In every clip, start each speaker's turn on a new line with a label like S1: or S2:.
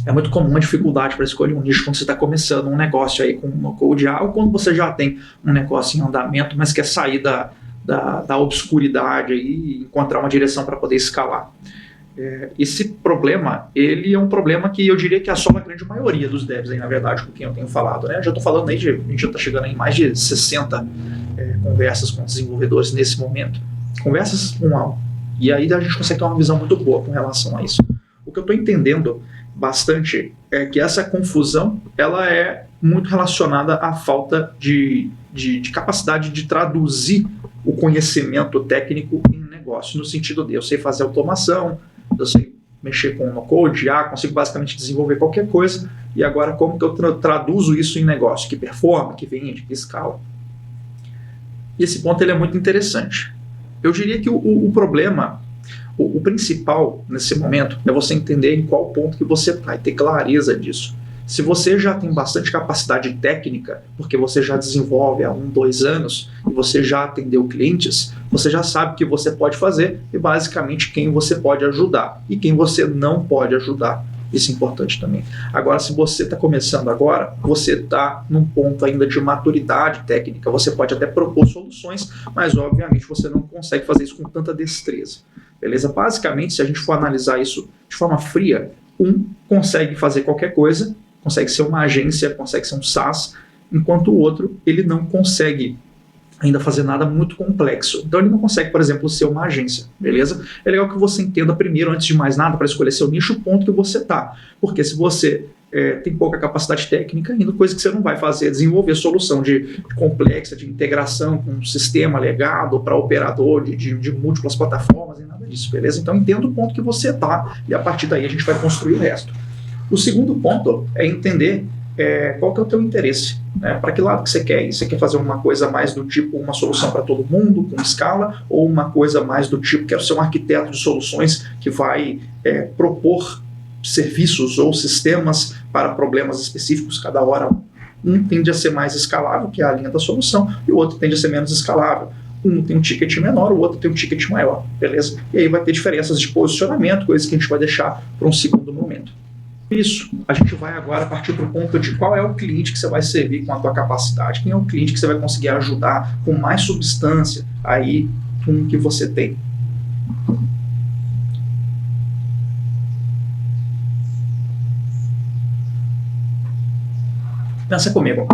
S1: É muito comum a dificuldade para escolher um nicho quando você está começando um negócio aí com uma Code A, ou quando você já tem um negócio em andamento, mas quer sair da obscuridade aí e encontrar uma direção para poder escalar. Esse problema, ele é um problema que eu diria que assola a grande maioria dos devs aí, na verdade, com quem eu tenho falado, né? Eu já estou falando aí a gente já está chegando em mais de 60 conversas com desenvolvedores nesse momento. Conversas um a um. E aí a gente consegue ter uma visão muito boa com relação a isso. O que eu estou entendendo bastante é que essa confusão, ela é muito relacionada à falta de capacidade de traduzir o conhecimento técnico em negócio, no sentido de eu sei fazer automação, eu sei mexer com no code, consigo basicamente desenvolver qualquer coisa, e agora como que eu traduzo isso em negócio, que performa, que vende, que escala. E esse ponto ele é muito interessante. Eu diria que o problema, o principal nesse momento é você entender em qual ponto que você vai ter clareza disso. Se você já tem bastante capacidade técnica, porque você já desenvolve há 1, 2 anos, e você já atendeu clientes, você já sabe o que você pode fazer e basicamente quem você pode ajudar e quem você não pode ajudar. Isso é importante também. Agora, se você está começando agora, você está num ponto ainda de maturidade técnica, você pode até propor soluções, mas obviamente você não consegue fazer isso com tanta destreza. Beleza? Basicamente, se a gente for analisar isso de forma fria, um consegue fazer qualquer coisa, consegue ser uma agência, consegue ser um SaaS, enquanto o outro ele não consegue ainda fazer nada muito complexo. Então ele não consegue, por exemplo, ser uma agência, beleza? É legal que você entenda primeiro, antes de mais nada, para escolher seu nicho, o ponto que você está. Porque se você tem pouca capacidade técnica, ainda coisa que você não vai fazer é desenvolver solução de complexa, de integração com um sistema legado para operador de múltiplas plataformas e nada disso, beleza? Então entenda o ponto que você está e a partir daí a gente vai construir o resto. O segundo ponto é entender qual que é o teu interesse, né? Para que lado que você quer ir? Você quer fazer uma coisa mais do tipo uma solução para todo mundo, com escala, ou uma coisa mais do tipo, quero ser um arquiteto de soluções que vai propor serviços ou sistemas para problemas específicos cada hora. Um tende a ser mais escalável, que é a linha da solução, e o outro tende a ser menos escalável. Um tem um ticket menor, o outro tem um ticket maior, beleza? E aí vai ter diferenças de posicionamento, coisas que a gente vai deixar para um segundo momento. Isso, a gente vai agora partir para o ponto de qual é o cliente que você vai servir com a tua capacidade, quem é o cliente que você vai conseguir ajudar com mais substância aí com o que você tem. Pensa comigo,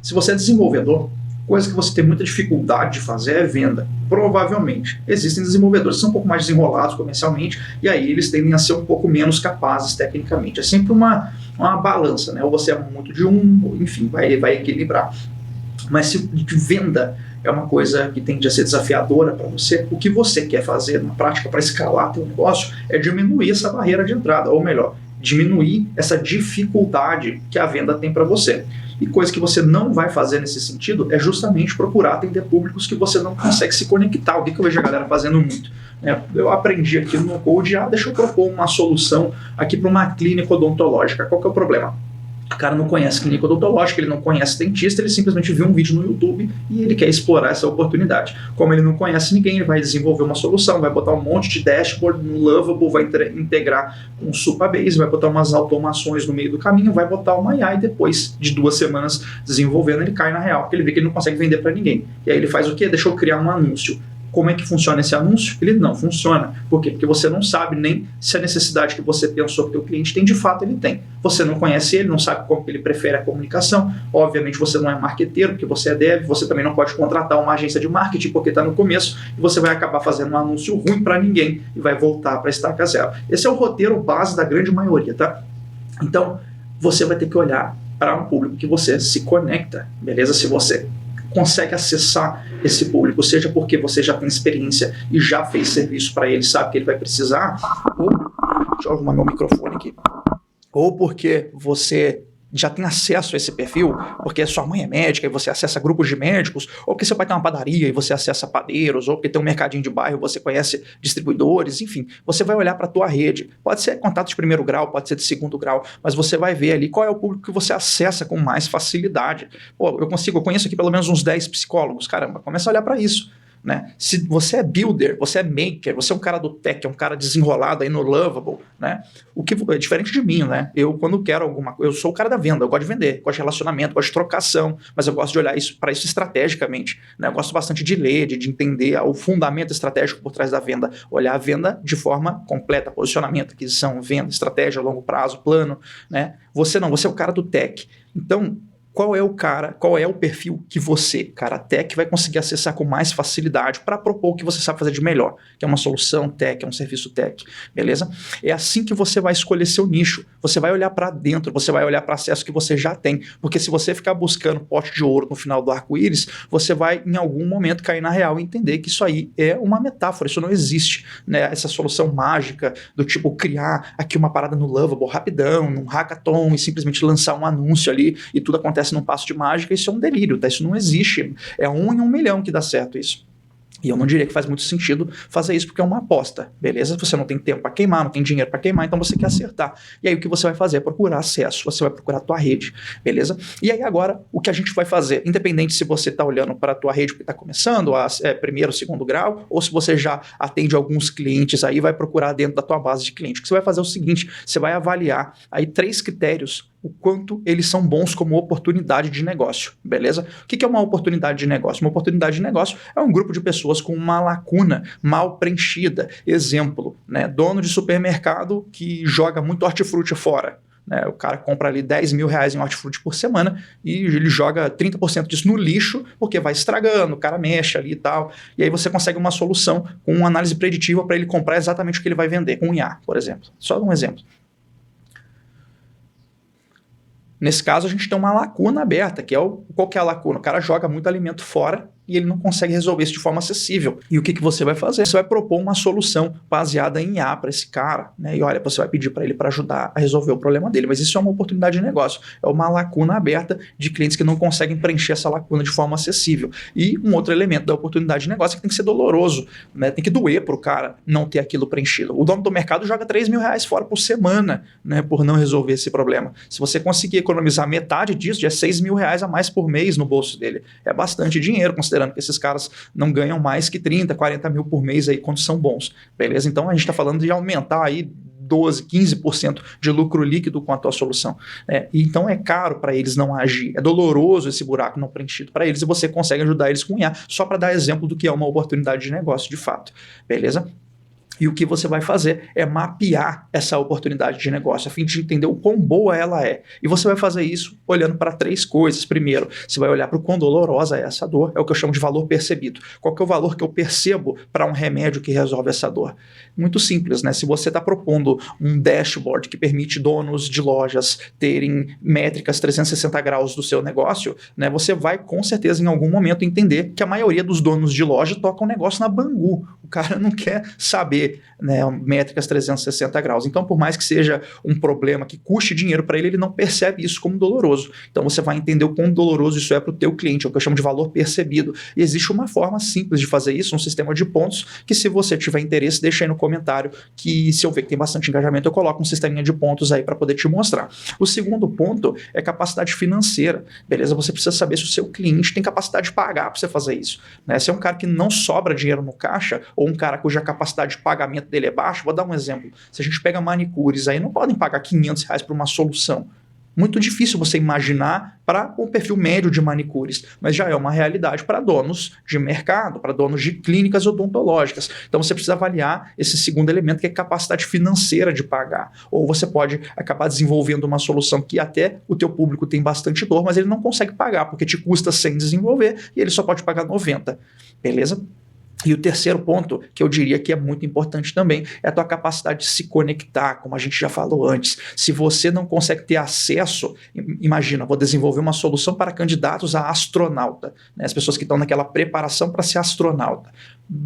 S1: se você é desenvolvedor, coisa que você tem muita dificuldade de fazer é venda. Provavelmente. Existem desenvolvedores que são um pouco mais desenrolados comercialmente e aí eles tendem a ser um pouco menos capazes tecnicamente. É sempre uma balança, né? Ou você é muito de um, enfim, vai equilibrar. Mas se venda é uma coisa que tende a ser desafiadora para você, o que você quer fazer na prática para escalar teu negócio é diminuir essa barreira de entrada, ou melhor, diminuir essa dificuldade que a venda tem para você. E coisa que você não vai fazer nesse sentido é justamente procurar atender públicos que você não consegue se conectar. O que eu vejo a galera fazendo muito? Eu aprendi aqui no Code, deixa eu propor uma solução aqui para uma clínica odontológica. Qual que é o problema? O cara não conhece clínica odontológica, ele não conhece dentista, ele simplesmente viu um vídeo no YouTube e ele quer explorar essa oportunidade. Como ele não conhece ninguém, ele vai desenvolver uma solução, vai botar um monte de dashboard no Lovable, vai integrar com o Supabase, vai botar umas automações no meio do caminho, vai botar uma IA e depois de 2 semanas desenvolvendo, ele cai na real, porque ele vê que ele não consegue vender para ninguém. E aí ele faz o quê? Deixa eu criar um anúncio. Como é que funciona esse anúncio? Ele não funciona. Por quê? Porque você não sabe nem se a necessidade que você pensou que o cliente tem, de fato ele tem. Você não conhece ele, não sabe como ele prefere a comunicação. Obviamente você não é marqueteiro, porque você é dev, você também não pode contratar uma agência de marketing porque está no começo e você vai acabar fazendo um anúncio ruim para ninguém e vai voltar para a estaca zero. Esse é o roteiro base da grande maioria, tá? Então, você vai ter que olhar para um público que você se conecta, beleza? Se você consegue acessar esse público, seja porque você já tem experiência e já fez serviço para ele, sabe que ele vai precisar, ou, deixa eu arrumar meu microfone aqui, ou porque você já tem acesso a esse perfil, porque sua mãe é médica e você acessa grupos de médicos, ou porque seu pai tem uma padaria e você acessa padeiros, ou porque tem um mercadinho de bairro e você conhece distribuidores, enfim, você vai olhar para a tua rede, pode ser contato de primeiro grau, pode ser de segundo grau, mas você vai ver ali qual é o público que você acessa com mais facilidade. Pô, eu conheço aqui pelo menos uns 10 psicólogos, caramba, começa a olhar para isso. né? Se você é builder, você é maker, você é um cara do tech, é um cara desenrolado aí no Lovable, né? O que é diferente de mim, né? Eu, quando quero alguma coisa, eu sou o cara da venda, eu gosto de vender, gosto de relacionamento, gosto de trocação, mas eu gosto de olhar para isso estrategicamente, né? Eu gosto bastante de ler, de entender o fundamento estratégico por trás da venda, olhar a venda de forma completa, posicionamento, aquisição, venda, estratégia, longo prazo, plano, né? Você não, você é o cara do tech. Então, qual é o perfil que você, cara tech, vai conseguir acessar com mais facilidade para propor o que você sabe fazer de melhor, que é uma solução tech, é um serviço tech, beleza? É assim que você vai escolher seu nicho. Você vai olhar para dentro, você vai olhar para acesso que você já tem, porque se você ficar buscando pote de ouro no final do arco-íris, você vai em algum momento cair na real e entender que isso aí é uma metáfora, isso não existe, né? Essa solução mágica do tipo criar aqui uma parada no Lovable rapidão, num hackathon e simplesmente lançar um anúncio ali e tudo acontece num passo de mágica, isso é um delírio, tá? Isso não existe. É 1 em 1 milhão que dá certo isso. E eu não diria que faz muito sentido fazer isso porque é uma aposta, beleza? Você não tem tempo para queimar, não tem dinheiro para queimar, então você quer acertar. E aí o que você vai fazer é procurar acesso, você vai procurar a tua rede, beleza? E aí agora, o que a gente vai fazer, independente se você está olhando para a tua rede que está começando, primeiro, segundo grau, ou se você já atende alguns clientes aí, vai procurar dentro da tua base de clientes. O que você vai fazer é o seguinte, você vai avaliar aí 3 critérios o quanto eles são bons como oportunidade de negócio, beleza? O que é uma oportunidade de negócio? Uma oportunidade de negócio é um grupo de pessoas com uma lacuna mal preenchida. Exemplo, né? Dono de supermercado que joga muito hortifruti fora. Né? O cara compra ali R$10 mil em hortifruti por semana e ele joga 30% disso no lixo porque vai estragando, o cara mexe ali e tal. E aí você consegue uma solução com uma análise preditiva para ele comprar exatamente o que ele vai vender, com um IA, por exemplo. Só um exemplo. Nesse caso, a gente tem uma lacuna aberta, que é qual que é a lacuna? O cara joga muito alimento fora e ele não consegue resolver isso de forma acessível. E o que você vai fazer? Você vai propor uma solução baseada em IA para esse cara, né? E olha, você vai pedir para ele para ajudar a resolver o problema dele, mas isso é uma oportunidade de negócio, é uma lacuna aberta de clientes que não conseguem preencher essa lacuna de forma acessível. E um outro elemento da oportunidade de negócio é que tem que ser doloroso, né? Tem que doer para o cara não ter aquilo preenchido. O dono do mercado joga R$3 mil fora por semana, né? Por não resolver esse problema. Se você conseguir economizar metade disso, já é R$6 mil a mais por mês no bolso dele. É bastante dinheiro, considerando que esses caras não ganham mais que 30, 40 mil por mês aí quando são bons, beleza? Então a gente está falando de aumentar aí 12, 15% de lucro líquido com a tua solução. Então é caro para eles não agir, é doloroso esse buraco não preenchido para eles e você consegue ajudar eles com IA, só para dar exemplo do que é uma oportunidade de negócio de fato, beleza? E o que você vai fazer é mapear essa oportunidade de negócio, a fim de entender o quão boa ela é. E você vai fazer isso olhando para 3 coisas. Primeiro, você vai olhar para o quão dolorosa é essa dor, é o que eu chamo de valor percebido. Qual que é o valor que eu percebo para um remédio que resolve essa dor? Muito simples, né? Se você está propondo um dashboard que permite donos de lojas terem métricas 360 graus do seu negócio, né? Você vai com certeza em algum momento entender que a maioria dos donos de loja tocam um negócio na Bangu. O cara não quer saber, né, métricas 360 graus. Então, por mais que seja um problema que custe dinheiro para ele, ele não percebe isso como doloroso. Então, você vai entender o quão doloroso isso é para o teu cliente, é o que eu chamo de valor percebido. E existe uma forma simples de fazer isso, um sistema de pontos, que se você tiver interesse, deixa aí no comentário, que se eu ver que tem bastante engajamento, eu coloco um sisteminha de pontos aí para poder te mostrar. O segundo ponto é capacidade financeira, beleza? Você precisa saber se o seu cliente tem capacidade de pagar para você fazer isso, né? Se é um cara que não sobra dinheiro no caixa, ou um cara cuja capacidade de pagamento dele é baixa, vou dar um exemplo. Se a gente pega manicures aí, não podem pagar R$500 por uma solução. Muito difícil você imaginar para um perfil médio de manicures, mas já é uma realidade para donos de mercado, para donos de clínicas odontológicas. Então você precisa avaliar esse segundo elemento, que é capacidade financeira de pagar. Ou você pode acabar desenvolvendo uma solução que até o teu público tem bastante dor, mas ele não consegue pagar, porque te custa 100 desenvolver e ele só pode pagar 90. Beleza? E o terceiro ponto, que eu diria que é muito importante também, é a tua capacidade de se conectar, como a gente já falou antes. Se você não consegue ter acesso, imagina, vou desenvolver uma solução para candidatos a astronauta, né? As pessoas que estão naquela preparação para ser astronauta.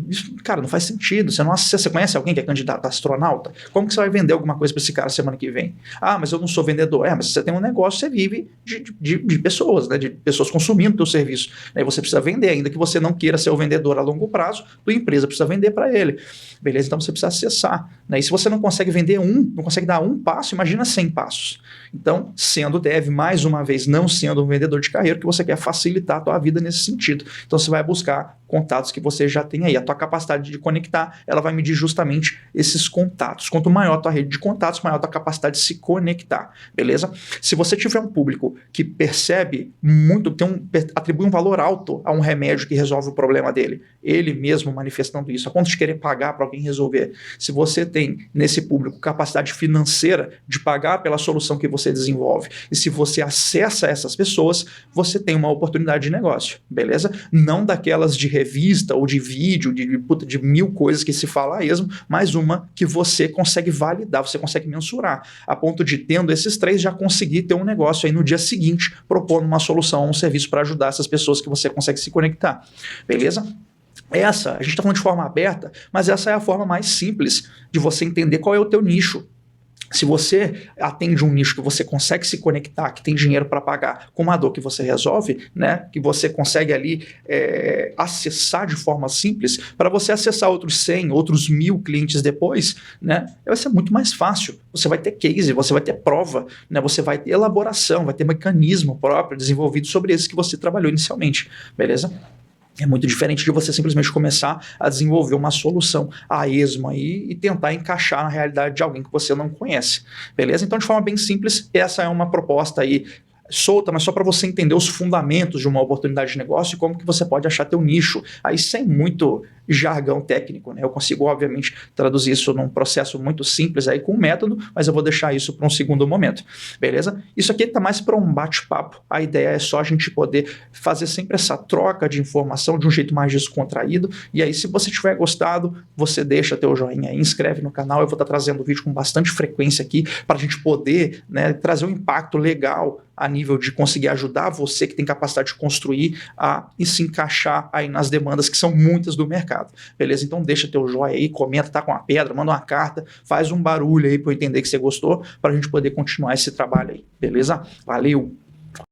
S1: Isso, cara, não faz sentido. Você conhece alguém que é candidato a astronauta? Como que você vai vender alguma coisa para esse cara semana que vem? Ah, mas eu não sou vendedor. Mas você tem um negócio, você vive de pessoas, né? De pessoas consumindo o teu serviço. Aí você precisa vender, ainda que você não queira ser o vendedor a longo prazo, tua empresa precisa vender para ele. Beleza? Então você precisa acessar, né? E se você não consegue vender não consegue dar um passo, imagina 100 passos. Então, sendo dev, mais uma vez, não sendo um vendedor de carreira, que você quer facilitar a tua vida nesse sentido. Então você vai buscar contatos que você já tem aí. A tua capacidade de conectar, ela vai medir justamente esses contatos. Quanto maior a tua rede de contatos, maior a tua capacidade de se conectar, beleza? Se você tiver um público que percebe muito, atribui um valor alto a um remédio que resolve o problema dele, ele mesmo manifestando isso, a ponto de querer pagar para alguém resolver. Se você tem nesse público capacidade financeira de pagar pela solução que você desenvolve, e se você acessa essas pessoas, você tem uma oportunidade de negócio, beleza? Não daquelas de revista ou de vídeo, de mil coisas que se fala a esmo, mas uma que você consegue validar, você consegue mensurar, a ponto de, tendo esses três, já conseguir ter um negócio aí no dia seguinte, propondo uma solução, um serviço para ajudar essas pessoas que você consegue se conectar, beleza? A gente está falando de forma aberta, mas essa é a forma mais simples de você entender qual é o teu nicho. Se você atende um nicho que você consegue se conectar, que tem dinheiro para pagar com uma dor que você resolve, né, que você consegue ali acessar de forma simples, para você acessar outros 100, outros 1000 clientes depois, né, vai ser muito mais fácil. Você vai ter case, você vai ter prova, né, você vai ter elaboração, vai ter mecanismo próprio desenvolvido sobre esse que você trabalhou inicialmente, beleza? É muito diferente de você simplesmente começar a desenvolver uma solução a esmo aí e tentar encaixar na realidade de alguém que você não conhece, beleza? Então, de forma bem simples, essa é uma proposta aí solta, mas só para você entender os fundamentos de uma oportunidade de negócio e como que você pode achar teu nicho, aí sem muito jargão técnico, né? Eu consigo, obviamente, traduzir isso num processo muito simples aí com um método, mas eu vou deixar isso para um segundo momento, beleza? Isso aqui está mais para um bate-papo, a ideia é só a gente poder fazer sempre essa troca de informação de um jeito mais descontraído, e aí se você tiver gostado, você deixa teu joinha aí, inscreve no canal, eu vou estar trazendo vídeo com bastante frequência aqui, para a gente poder, né, trazer um impacto legal a nível de conseguir ajudar você que tem capacidade de construir e se encaixar aí nas demandas que são muitas do mercado, beleza? Então deixa teu joinha aí, comenta, tá com uma pedra, manda uma carta, faz um barulho aí para eu entender que você gostou, para a gente poder continuar esse trabalho aí, beleza? Valeu!